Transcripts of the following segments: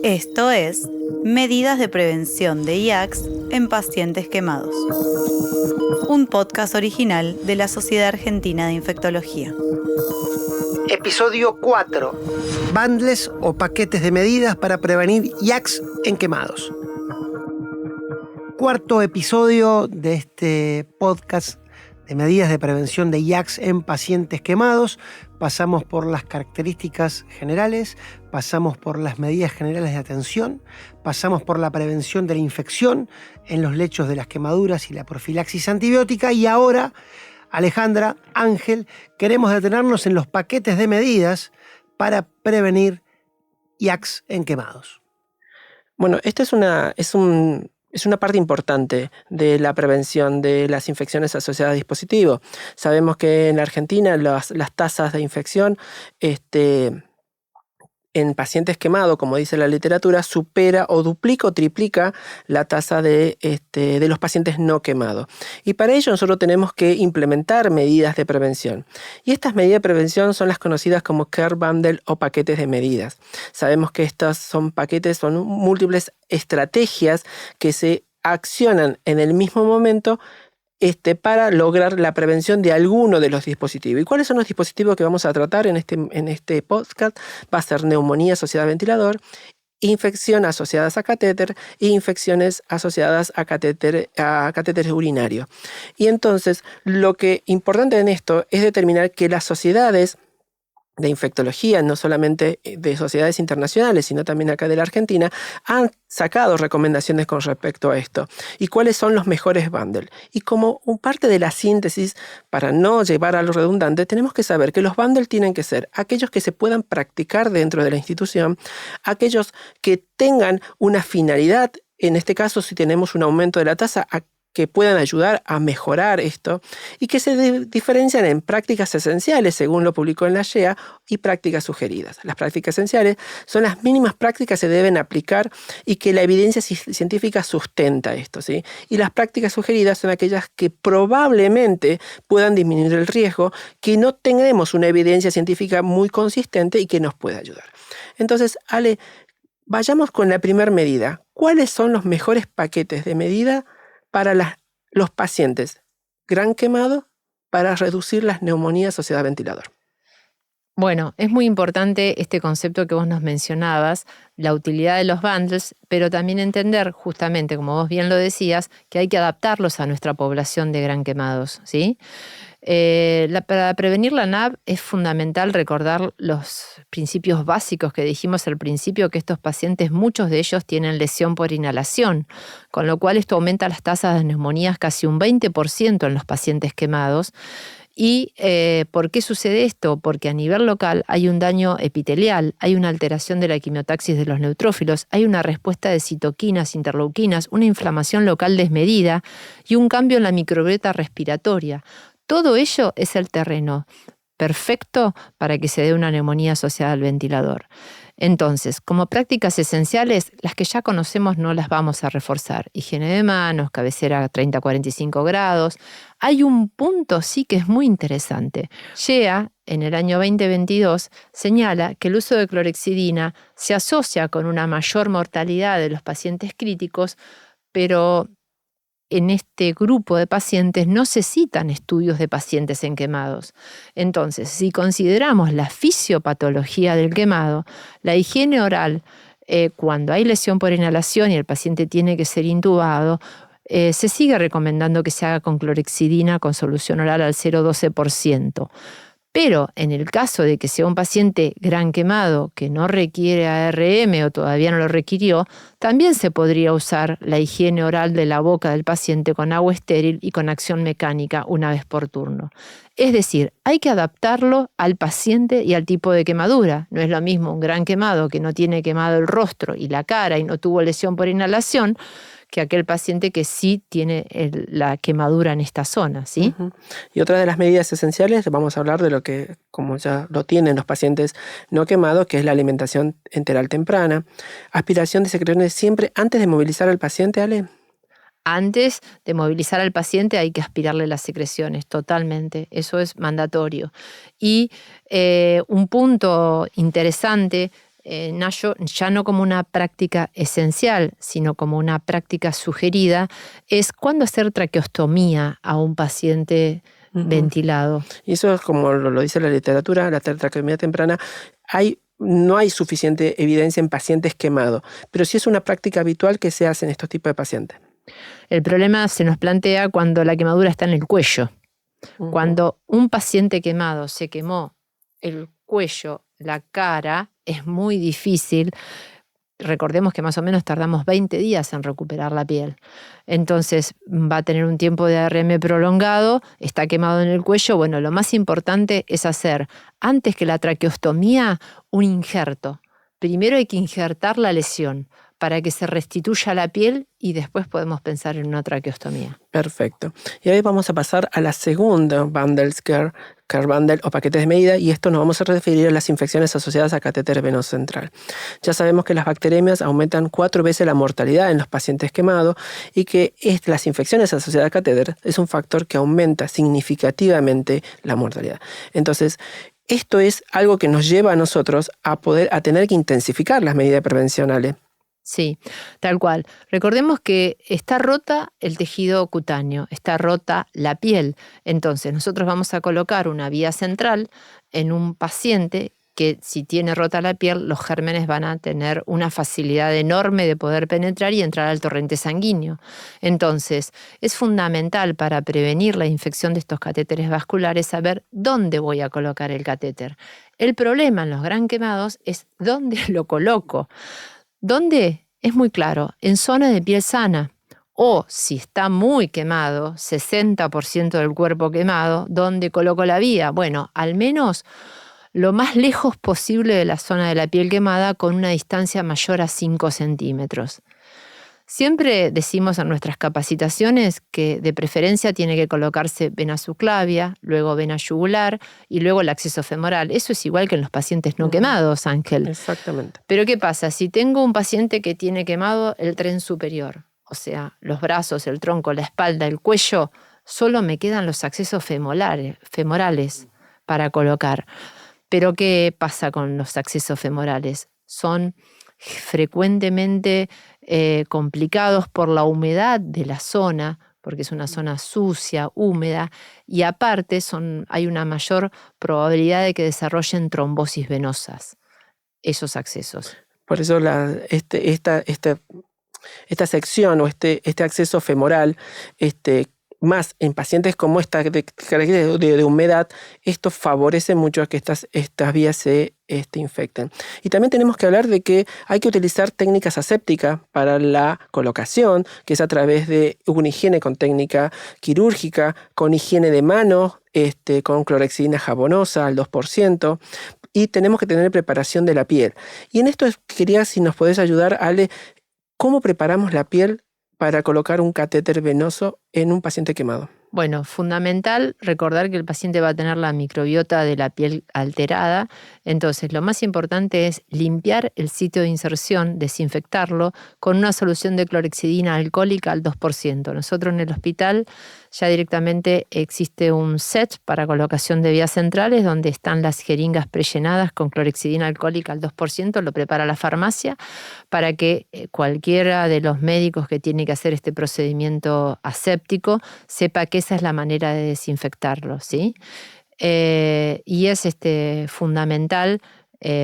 Esto es Medidas de Prevención de IACS en Pacientes Quemados, un podcast original de la Sociedad Argentina de Infectología. Episodio 4. Bundles o paquetes de medidas para prevenir IACS en quemados. Cuarto episodio de este podcast de medidas de prevención de IACS en pacientes quemados. Pasamos por las características generales, pasamos por las medidas generales de atención, pasamos por la prevención de la infección en los lechos de las quemaduras y la profilaxis antibiótica, y ahora, Alejandra, Ángel, queremos detenernos en los paquetes de medidas para prevenir IACS en quemados. Bueno, esta es una parte importante de la prevención de las infecciones asociadas a dispositivos. Sabemos que en la Argentina las tasas de infección en pacientes quemados, como dice la literatura, supera o duplica o triplica la tasa de los pacientes no quemados. Y para ello nosotros tenemos que implementar medidas de prevención. Y estas medidas de prevención son las conocidas como care bundle o paquetes de medidas. Sabemos que estos son múltiples estrategias que se accionan en el mismo momento para lograr la prevención de alguno de los dispositivos. ¿Y cuáles son los dispositivos que vamos a tratar en este podcast? Va a ser neumonía asociada a ventilador, infección asociadas a catéter e infecciones asociadas a catéteres urinarios. Y entonces, lo que importante en esto es determinar que las sociedades de infectología, no solamente de sociedades internacionales, sino también acá de la Argentina, han sacado recomendaciones con respecto a esto. ¿Y cuáles son los mejores bundles? Y como parte de la síntesis, para no llevar a lo redundante, tenemos que saber que los bundles tienen que ser aquellos que se puedan practicar dentro de la institución, aquellos que tengan una finalidad, en este caso si tenemos un aumento de la tasa, que puedan ayudar a mejorar esto, y que se diferencian en prácticas esenciales, según lo publicó en la SHEA, y prácticas sugeridas. Las prácticas esenciales son las mínimas prácticas que se deben aplicar y que la evidencia científica sustenta esto, ¿sí? Y las prácticas sugeridas son aquellas que probablemente puedan disminuir el riesgo, que no tenemos una evidencia científica muy consistente y que nos pueda ayudar. Entonces, Ale, vayamos con la primera medida. ¿Cuáles son los mejores paquetes de medida para los pacientes gran quemado para reducir las neumonías asociadas a ventilador? Bueno, es muy importante este concepto que vos nos mencionabas, la utilidad de los bundles, pero también entender, justamente, como vos bien lo decías, que hay que adaptarlos a nuestra población de gran quemados, ¿sí? Para prevenir la NAV es fundamental recordar los principios básicos que dijimos al principio, que estos pacientes, muchos de ellos tienen lesión por inhalación, con lo cual esto aumenta las tasas de neumonías casi un 20% en los pacientes quemados. ¿Y por qué sucede esto? Porque a nivel local hay un daño epitelial, hay una alteración de la quimiotaxis de los neutrófilos, hay una respuesta de citoquinas, interleuquinas, una inflamación local desmedida y un cambio en la microbiota respiratoria. Todo ello es el terreno perfecto para que se dé una neumonía asociada al ventilador. Entonces, como prácticas esenciales, las que ya conocemos no las vamos a reforzar. Higiene de manos, cabecera a 30-45 grados. Hay un punto sí que es muy interesante. SHEA, en el año 2022, señala que el uso de clorhexidina se asocia con una mayor mortalidad de los pacientes críticos, pero en este grupo de pacientes no se citan estudios de pacientes en quemados. Entonces, si consideramos la fisiopatología del quemado, la higiene oral, cuando hay lesión por inhalación y el paciente tiene que ser intubado, se sigue recomendando que se haga con clorhexidina con solución oral al 0,12%. Pero en el caso de que sea un paciente gran quemado que no requiere ARM o todavía no lo requirió, también se podría usar la higiene oral de la boca del paciente con agua estéril y con acción mecánica una vez por turno. Es decir, hay que adaptarlo al paciente y al tipo de quemadura. No es lo mismo un gran quemado que no tiene quemado el rostro y la cara y no tuvo lesión por inhalación, que aquel paciente que sí tiene la quemadura en esta zona, ¿sí? Uh-huh. Y otra de las medidas esenciales, vamos a hablar de lo que, como ya lo tienen los pacientes no quemados, que es la alimentación enteral temprana. Aspiración de secreciones siempre antes de movilizar al paciente, Ale. Antes de movilizar al paciente hay que aspirarle las secreciones, totalmente. Eso es mandatorio. Y un punto interesante Nayo, ya no como una práctica esencial, sino como una práctica sugerida, es cuándo hacer traqueostomía a un paciente ventilado. Y eso es como lo dice la literatura, la traqueostomía temprana. No hay suficiente evidencia en pacientes quemados, pero sí es una práctica habitual que se hace en estos tipos de pacientes. El problema se nos plantea cuando la quemadura está en el cuello. Cuando un paciente quemado se quemó el cuello, la cara, es muy difícil. Recordemos que más o menos tardamos 20 días en recuperar la piel. Entonces va a tener un tiempo de ARM prolongado, está quemado en el cuello. Bueno, lo más importante es hacer, antes que la traqueostomía, un injerto. Primero hay que injertar la lesión para que se restituya la piel y después podemos pensar en una traqueostomía. Perfecto. Y ahí vamos a pasar a la segunda bundles care bundle o paquetes de medida, y esto nos vamos a referir a las infecciones asociadas a catéter venoso central. Ya sabemos que las bacteremias aumentan 4 veces la mortalidad en los pacientes quemados y que las infecciones asociadas a catéter es un factor que aumenta significativamente la mortalidad. Entonces, esto es algo que nos lleva a nosotros a tener que intensificar las medidas prevencionales. Sí, tal cual. Recordemos que está rota el tejido cutáneo, está rota la piel. Entonces, nosotros vamos a colocar una vía central en un paciente que, si tiene rota la piel, los gérmenes van a tener una facilidad enorme de poder penetrar y entrar al torrente sanguíneo. Entonces, es fundamental para prevenir la infección de estos catéteres vasculares saber dónde voy a colocar el catéter. El problema en los gran quemados es dónde lo coloco. ¿Dónde? Es muy claro, en zona de piel sana. O, si está muy quemado, 60% del cuerpo quemado, ¿dónde coloco la vía? Bueno, al menos lo más lejos posible de la zona de la piel quemada, con una distancia mayor a 5 centímetros. Siempre decimos en nuestras capacitaciones que de preferencia tiene que colocarse vena subclavia, luego vena yugular y luego el acceso femoral. Eso es igual que en los pacientes no quemados, Ángel. Exactamente. Pero ¿qué pasa? Si tengo un paciente que tiene quemado el tren superior, o sea, los brazos, el tronco, la espalda, el cuello, solo me quedan los accesos femorales para colocar. Pero ¿qué pasa con los accesos femorales? Son frecuentemente complicados por la humedad de la zona, porque es una zona sucia, húmeda, y aparte hay una mayor probabilidad de que desarrollen trombosis venosas esos accesos. Por eso esta sección o este acceso femoral, más en pacientes como esta de humedad, esto favorece mucho a que estas vías se infecten. Y también tenemos que hablar de que hay que utilizar técnicas asépticas para la colocación, que es a través de una higiene con técnica quirúrgica, con higiene de manos, con clorhexidina jabonosa al 2%, y tenemos que tener preparación de la piel. Y en esto quería, si nos podés ayudar, Ale, ¿cómo preparamos la piel para colocar un catéter venoso en un paciente quemado? Bueno, fundamental recordar que el paciente va a tener la microbiota de la piel alterada. Entonces, lo más importante es limpiar el sitio de inserción, desinfectarlo con una solución de clorhexidina alcohólica al 2%. Nosotros en el hospital ya directamente existe un set para colocación de vías centrales donde están las jeringas prellenadas con clorhexidina alcohólica al 2%, lo prepara la farmacia para que cualquiera de los médicos que tiene que hacer este procedimiento aséptico sepa que esa es la manera de desinfectarlo, ¿sí? Y es fundamental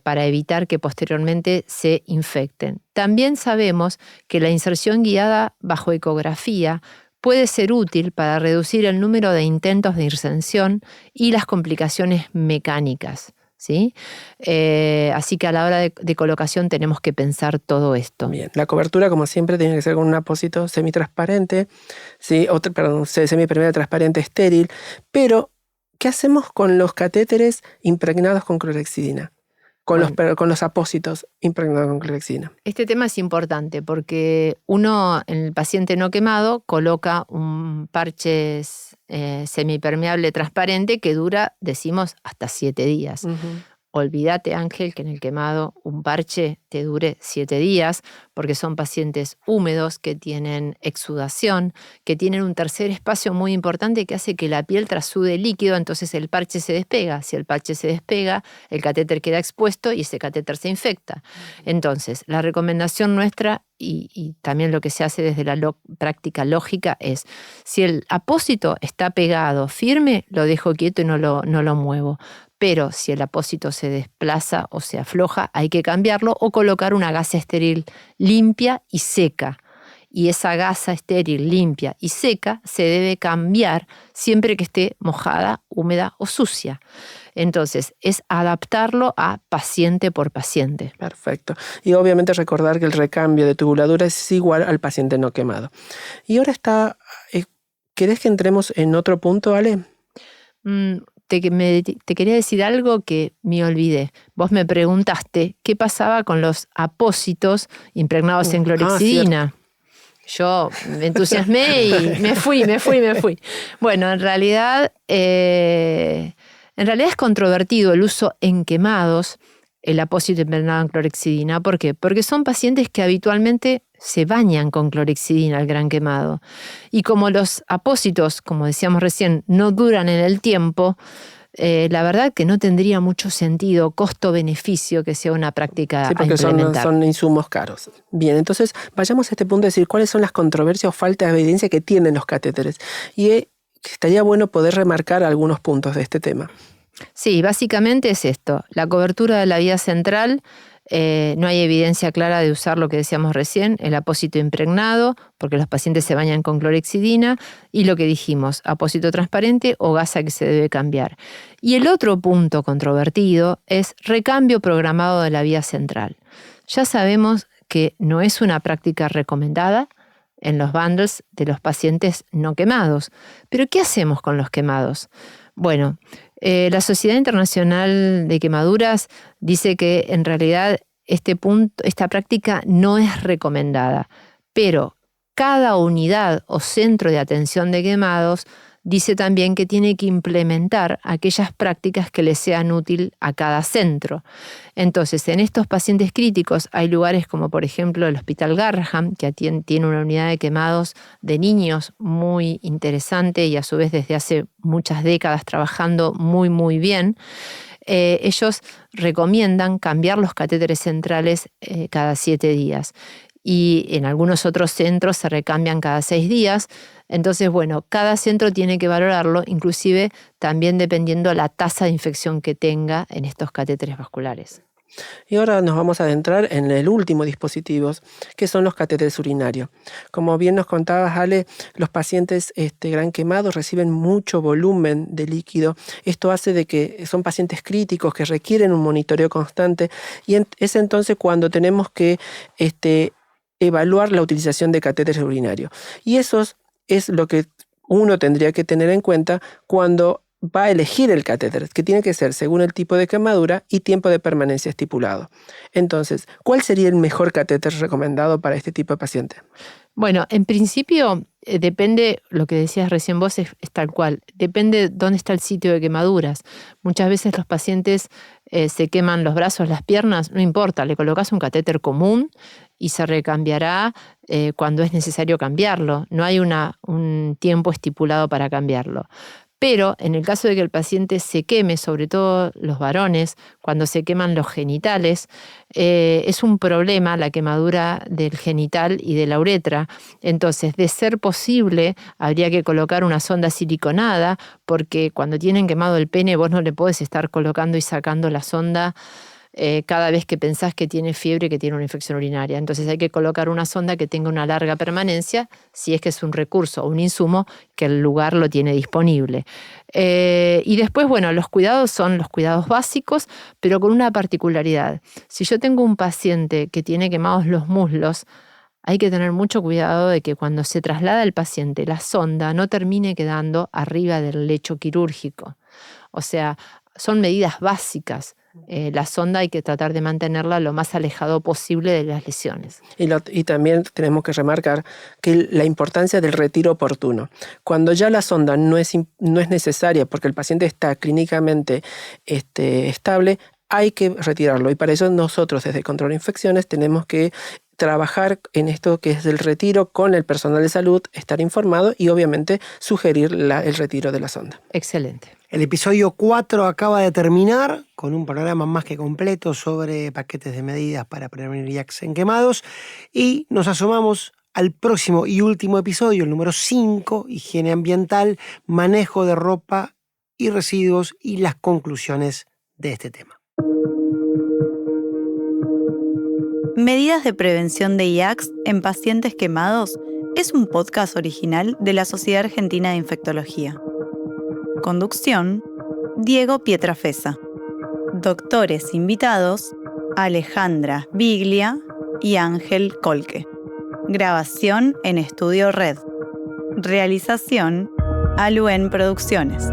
para evitar que posteriormente se infecten. También sabemos que la inserción guiada bajo ecografía puede ser útil para reducir el número de intentos de inserción y las complicaciones mecánicas, ¿sí? Así que a la hora de colocación tenemos que pensar todo esto. Bien, la cobertura, como siempre, tiene que ser con un apósito semitransparente, ¿sí? Semipermeable transparente estéril. Pero, ¿qué hacemos con los catéteres impregnados con clorhexidina? Con los apósitos impregnados con clorhexidina. Este tema es importante porque uno, en el paciente no quemado, coloca un parche semipermeable transparente que dura, decimos, hasta 7 días. Olvídate, Ángel, que en el quemado un parche te dure 7 días, porque son pacientes húmedos que tienen exudación, que tienen un tercer espacio muy importante que hace que la piel trasude líquido, entonces el parche se despega. Si el parche se despega, el catéter queda expuesto y ese catéter se infecta. Entonces, la recomendación nuestra y también lo que se hace desde la práctica lógica es, si el apósito está pegado firme, lo dejo quieto y no lo muevo. Pero si el apósito se desplaza o se afloja, hay que cambiarlo o colocar una gasa estéril limpia y seca. Y esa gasa estéril limpia y seca se debe cambiar siempre que esté mojada, húmeda o sucia. Entonces, es adaptarlo a paciente por paciente. Perfecto. Y obviamente recordar que el recambio de tubuladura es igual al paciente no quemado. Y ahora ¿querés que entremos en otro punto, Ale? Te quería decir algo que me olvidé. Vos me preguntaste qué pasaba con los apósitos impregnados en clorexidina. Yo me entusiasmé y me fui. Bueno, en realidad es controvertido el uso en quemados, el apósito impregnado en clorexidina. ¿Por qué? Porque son pacientes que habitualmente se bañan con clorexidina al gran quemado. Y como los apósitos, como decíamos recién, no duran en el tiempo, la verdad que no tendría mucho sentido, costo-beneficio, que sea una práctica a implementar. Son insumos caros. Bien, entonces vayamos a este punto de decir cuáles son las controversias o falta de evidencia que tienen los catéteres. Y estaría bueno poder remarcar algunos puntos de este tema. Sí, básicamente es esto. La cobertura de la vía central, no hay evidencia clara de usar lo que decíamos recién, el apósito impregnado, porque los pacientes se bañan con clorexidina, y lo que dijimos, apósito transparente o gasa que se debe cambiar. Y el otro punto controvertido es recambio programado de la vía central. Ya sabemos que no es una práctica recomendada en los bundles de los pacientes no quemados. Pero ¿qué hacemos con los quemados? Bueno, la Sociedad Internacional de Quemaduras dice que en realidad esta práctica no es recomendada, pero cada unidad o centro de atención de quemados dice también que tiene que implementar aquellas prácticas que le sean útil a cada centro. Entonces, en estos pacientes críticos hay lugares como, por ejemplo, el Hospital Garraham, que tiene una unidad de quemados de niños muy interesante y a su vez desde hace muchas décadas trabajando muy, muy bien. Ellos recomiendan cambiar los catéteres centrales cada 7 días. Y en algunos otros centros se recambian cada 6 días. Entonces, bueno, cada centro tiene que valorarlo, inclusive también dependiendo la tasa de infección que tenga en estos catéteres vasculares. Y ahora nos vamos a adentrar en el último dispositivo, que son los catéteres urinarios. Como bien nos contabas, Ale, los pacientes gran quemados reciben mucho volumen de líquido. Esto hace de que son pacientes críticos que requieren un monitoreo constante y es entonces cuando tenemos que evaluar la utilización de catéteres urinarios. Y eso es lo que uno tendría que tener en cuenta cuando va a elegir el catéter, que tiene que ser según el tipo de quemadura y tiempo de permanencia estipulado. Entonces, ¿cuál sería el mejor catéter recomendado para este tipo de paciente? Bueno, en principio depende, lo que decías recién vos es tal cual, depende dónde está el sitio de quemaduras. Muchas veces los pacientes se queman los brazos, las piernas, no importa, le colocas un catéter común y se recambiará cuando es necesario cambiarlo. No hay un tiempo estipulado para cambiarlo. Pero en el caso de que el paciente se queme, sobre todo los varones, cuando se queman los genitales, es un problema la quemadura del genital y de la uretra. Entonces, de ser posible, habría que colocar una sonda siliconada, porque cuando tienen quemado el pene, vos no le podés estar colocando y sacando la sonda cada vez que pensás que tiene fiebre y que tiene una infección urinaria. Entonces hay que colocar una sonda que tenga una larga permanencia, si es que es un recurso o un insumo que el lugar lo tiene disponible. Y después, bueno, los cuidados son los cuidados básicos, pero con una particularidad. Si yo tengo un paciente que tiene quemados los muslos, hay que tener mucho cuidado de que cuando se traslada el paciente, la sonda no termine quedando arriba del lecho quirúrgico. O sea, son medidas básicas. La sonda hay que tratar de mantenerla lo más alejado posible de las lesiones. Y también tenemos que remarcar que la importancia del retiro oportuno. Cuando ya la sonda no es necesaria porque el paciente está clínicamente estable, hay que retirarlo. Y para eso nosotros desde Control de Infecciones tenemos que trabajar en esto que es el retiro con el personal de salud, estar informado y obviamente sugerir el retiro de la sonda. Excelente. El episodio 4 acaba de terminar con un panorama más que completo sobre paquetes de medidas para prevenir IACS en quemados y nos asomamos al próximo y último episodio, el número 5, higiene ambiental, manejo de ropa y residuos y las conclusiones de este tema. Medidas de prevención de IACS en pacientes quemados es un podcast original de la Sociedad Argentina de Infectología. Conducción: Diego Pietrafesa. Doctores invitados: Alejandra Biglia y Ángel Colque. Grabación en Estudio Red. Realización: Aluen Producciones.